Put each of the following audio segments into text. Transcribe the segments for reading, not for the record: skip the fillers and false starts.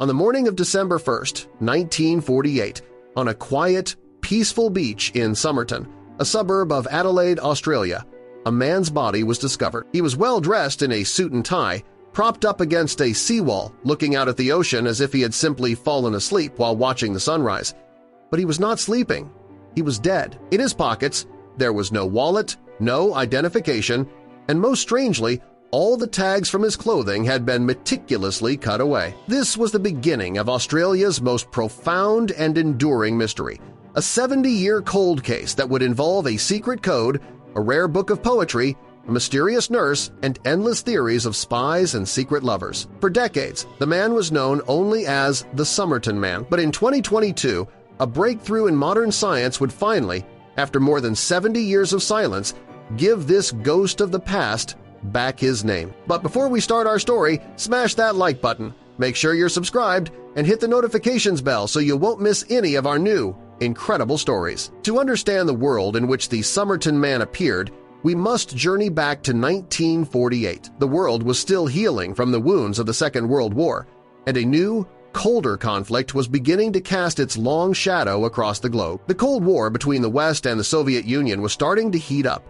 On the morning of December 1st, 1948, on a quiet, peaceful beach in Somerton, a suburb of Adelaide, Australia, a man's body was discovered. He was well dressed in a suit and tie, propped up against a seawall, looking out at the ocean as if he had simply fallen asleep while watching the sunrise. But he was not sleeping. He was dead. In his pockets, there was no wallet, no identification, and most strangely, all the tags from his clothing had been meticulously cut away. This was the beginning of Australia's most profound and enduring mystery, a 70-year cold case that would involve a secret code, a rare book of poetry, a mysterious nurse, and endless theories of spies and secret lovers. For decades, the man was known only as the Somerton Man, but in 2022, a breakthrough in modern science would finally, after more than 70 years of silence, give this ghost of the past back his name. But before we start our story, smash that like button, make sure you're subscribed, and hit the notifications bell so you won't miss any of our new, incredible stories. To understand the world in which the Somerton Man appeared, we must journey back to 1948. The world was still healing from the wounds of the Second World War, and a new, colder conflict was beginning to cast its long shadow across the globe. The Cold War between the West and the Soviet Union was starting to heat up.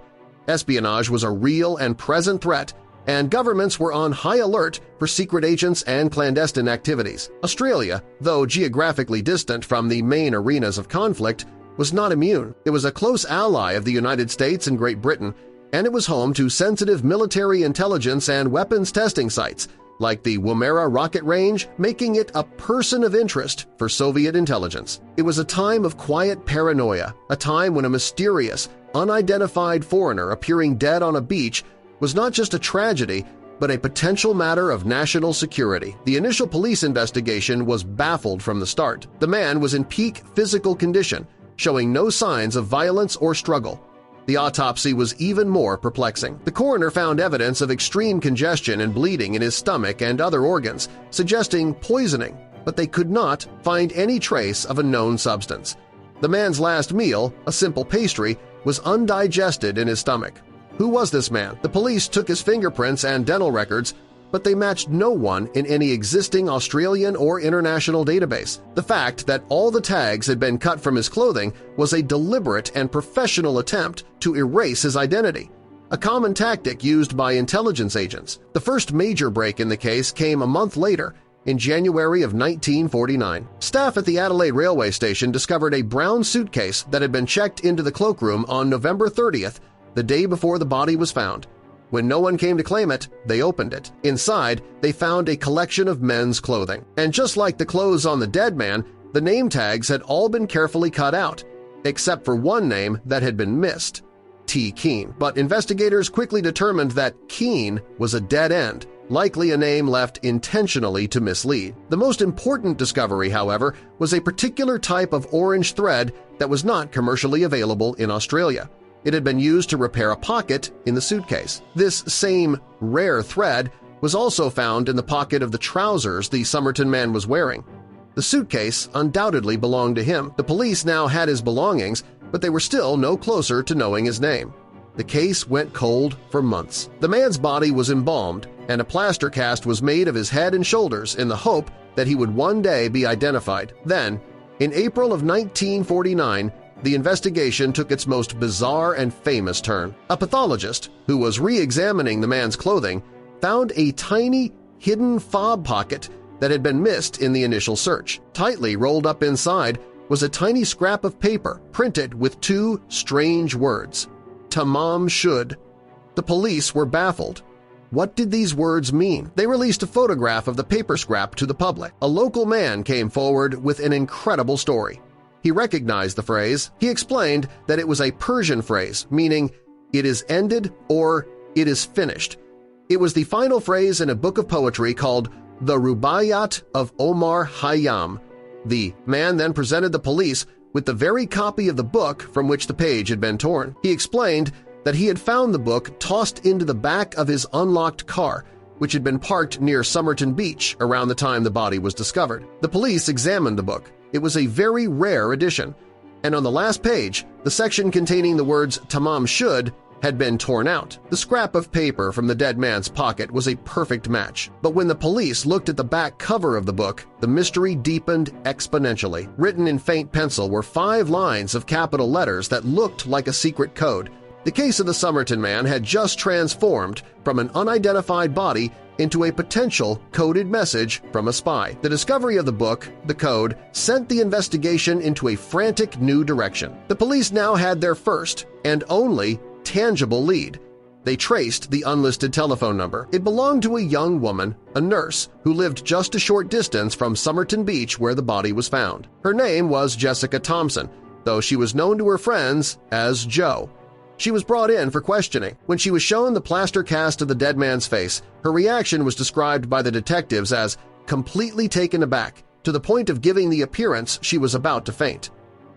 Espionage was a real and present threat, and governments were on high alert for secret agents and clandestine activities. Australia, though geographically distant from the main arenas of conflict, was not immune. It was a close ally of the United States and Great Britain, and it was home to sensitive military intelligence and weapons testing sites, like the Woomera rocket range, making it a person of interest for Soviet intelligence. It was a time of quiet paranoia, a time when a mysterious, unidentified foreigner appearing dead on a beach was not just a tragedy, but a potential matter of national security. The initial police investigation was baffled from the start. The man was in peak physical condition, showing no signs of violence or struggle. The autopsy was even more perplexing. The coroner found evidence of extreme congestion and bleeding in his stomach and other organs, suggesting poisoning, but they could not find any trace of a known substance. The man's last meal, a simple pastry, was undigested in his stomach. Who was this man? The police took his fingerprints and dental records, but they matched no one in any existing Australian or international database. The fact that all the tags had been cut from his clothing was a deliberate and professional attempt to erase his identity, a common tactic used by intelligence agents. The first major break in the case came a month later, in January of 1949. Staff at the Adelaide railway station discovered a brown suitcase that had been checked into the cloakroom on November 30th, the day before the body was found. When no one came to claim it, they opened it. Inside, they found a collection of men's clothing. And just like the clothes on the dead man, the name tags had all been carefully cut out, except for one name that had been missed, T. Keane. But investigators quickly determined that Keane was a dead end, likely a name left intentionally to mislead. The most important discovery, however, was a particular type of orange thread that was not commercially available in Australia. It had been used to repair a pocket in the suitcase. This same rare thread was also found in the pocket of the trousers the Somerton Man was wearing. The suitcase undoubtedly belonged to him. The police now had his belongings, but they were still no closer to knowing his name. The case went cold for months. The man's body was embalmed, and a plaster cast was made of his head and shoulders in the hope that he would one day be identified. Then, in April of 1949, the investigation took its most bizarre and famous turn. A pathologist, who was re-examining the man's clothing, found a tiny, hidden fob pocket that had been missed in the initial search. Tightly rolled up inside was a tiny scrap of paper printed with two strange words, "Tamam should." The police were baffled. What did these words mean? They released a photograph of the paper scrap to the public. A local man came forward with an incredible story. He recognized the phrase. He explained that it was a Persian phrase, meaning, "it is ended" or "it is finished." It was the final phrase in a book of poetry called The Rubaiyat of Omar Khayyam. The man then presented the police with the very copy of the book from which the page had been torn. He explained that he had found the book tossed into the back of his unlocked car, which had been parked near Somerton Beach around the time the body was discovered. The police examined the book. It was a very rare edition, and on the last page, the section containing the words "Tamam should" had been torn out. The scrap of paper from the dead man's pocket was a perfect match, but when the police looked at the back cover of the book, the mystery deepened exponentially. Written in faint pencil were 5 lines of capital letters that looked like a secret code. The case of the Somerton Man had just transformed from an unidentified body into a potential coded message from a spy. The discovery of the book, the code, sent the investigation into a frantic new direction. The police now had their first and only tangible lead. They traced the unlisted telephone number. It belonged to a young woman, a nurse, who lived just a short distance from Somerton Beach where the body was found. Her name was Jessica Thompson, though she was known to her friends as Jo. She was brought in for questioning. When she was shown the plaster cast of the dead man's face, her reaction was described by the detectives as completely taken aback, to the point of giving the appearance she was about to faint.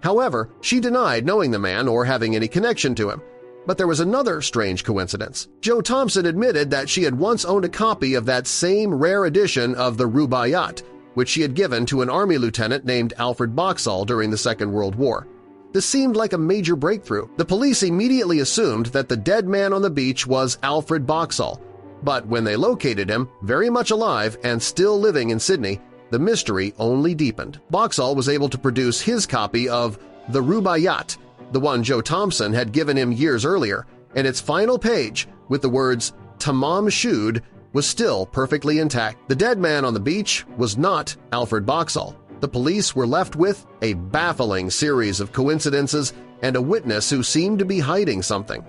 However, she denied knowing the man or having any connection to him. But there was another strange coincidence. Jo Thompson admitted that she had once owned a copy of that same rare edition of the Rubaiyat, which she had given to an army lieutenant named Alfred Boxall during the Second World War. This seemed like a major breakthrough. The police immediately assumed that the dead man on the beach was Alfred Boxall, but when they located him, very much alive and still living in Sydney, the mystery only deepened. Boxall was able to produce his copy of the Rubaiyat, the one Jo Thompson had given him years earlier, and its final page, with the words Tamam Shud, was still perfectly intact. The dead man on the beach was not Alfred Boxall. The police were left with a baffling series of coincidences and a witness who seemed to be hiding something.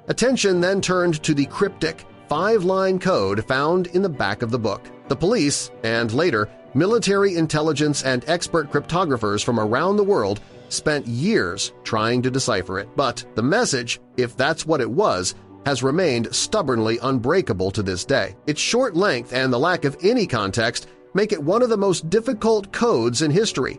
Attention then turned to the cryptic 5-line code found in the back of the book. The police, and later military intelligence and expert cryptographers from around the world, spent years trying to decipher it. But the message, if that's what it was, has remained stubbornly unbreakable to this day. Its short length and the lack of any context make it one of the most difficult codes in history.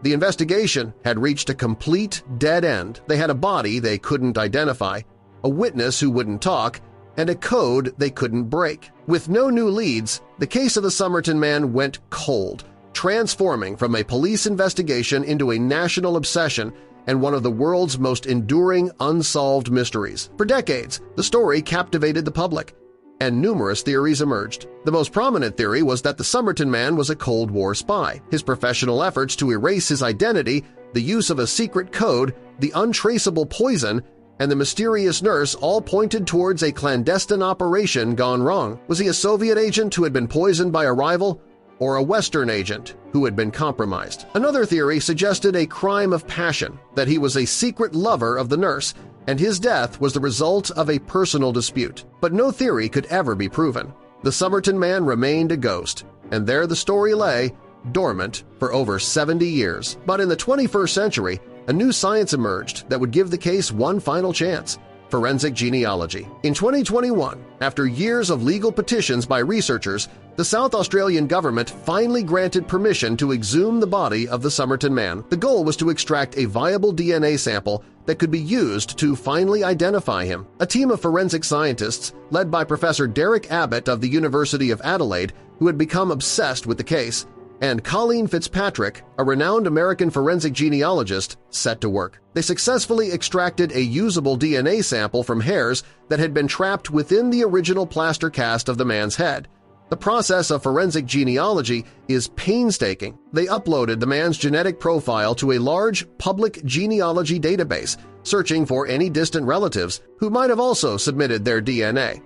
The investigation had reached a complete dead end. They had a body they couldn't identify, a witness who wouldn't talk, and a code they couldn't break. With no new leads, the case of the Somerton Man went cold, transforming from a police investigation into a national obsession and one of the world's most enduring unsolved mysteries. For decades, the story captivated the public, and numerous theories emerged. The most prominent theory was that the Somerton Man was a Cold War spy. His professional efforts to erase his identity, the use of a secret code, the untraceable poison, and the mysterious nurse all pointed towards a clandestine operation gone wrong. Was he a Soviet agent who had been poisoned by a rival, or a Western agent who had been compromised? Another theory suggested a crime of passion, that he was a secret lover of the nurse, and his death was the result of a personal dispute. But no theory could ever be proven. The Somerton Man remained a ghost, and there the story lay, dormant for over 70 years. But in the 21st century, a new science emerged that would give the case one final chance: forensic genealogy. In 2021, after years of legal petitions by researchers, the South Australian government finally granted permission to exhume the body of the Somerton Man. The goal was to extract a viable DNA sample that could be used to finally identify him. A team of forensic scientists, led by Professor Derek Abbott of the University of Adelaide, who had become obsessed with the case, and Colleen Fitzpatrick, a renowned American forensic genealogist, set to work. They successfully extracted a usable DNA sample from hairs that had been trapped within the original plaster cast of the man's head. The process of forensic genealogy is painstaking. They uploaded the man's genetic profile to a large public genealogy database, searching for any distant relatives who might have also submitted their DNA.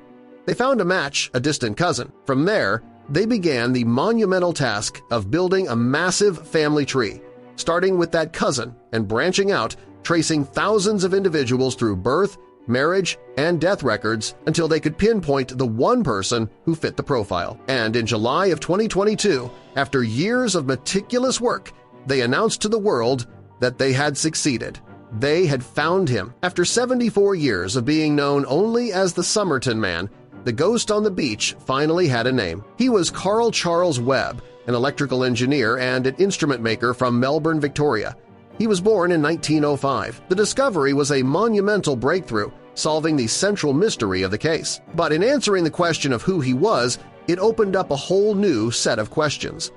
They found a match, a distant cousin. From there, they began the monumental task of building a massive family tree, starting with that cousin and branching out, tracing thousands of individuals through birth, marriage, and death records until they could pinpoint the one person who fit the profile. And in July of 2022, after years of meticulous work, they announced to the world that they had succeeded. They had found him. After 74 years of being known only as the Somerton Man, the ghost on the beach finally had a name. He was Carl Charles Webb, an electrical engineer and an instrument maker from Melbourne, Victoria. He was born in 1905. The discovery was a monumental breakthrough, solving the central mystery of the case. But in answering the question of who he was, it opened up a whole new set of questions.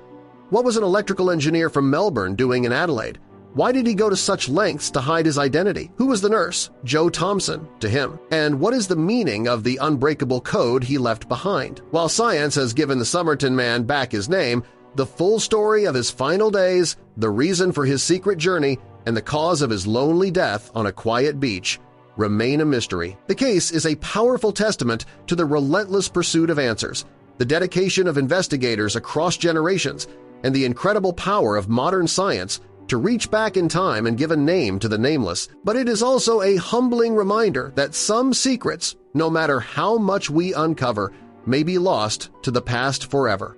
What was an electrical engineer from Melbourne doing in Adelaide? Why did he go to such lengths to hide his identity? Who was the nurse, Joe Thompson, to him? And what is the meaning of the unbreakable code he left behind? While science has given the Somerton Man back his name, the full story of his final days, the reason for his secret journey, and the cause of his lonely death on a quiet beach remain a mystery. The case is a powerful testament to the relentless pursuit of answers, the dedication of investigators across generations, and the incredible power of modern science to reach back in time and give a name to the nameless. But it is also a humbling reminder that some secrets, no matter how much we uncover, may be lost to the past forever.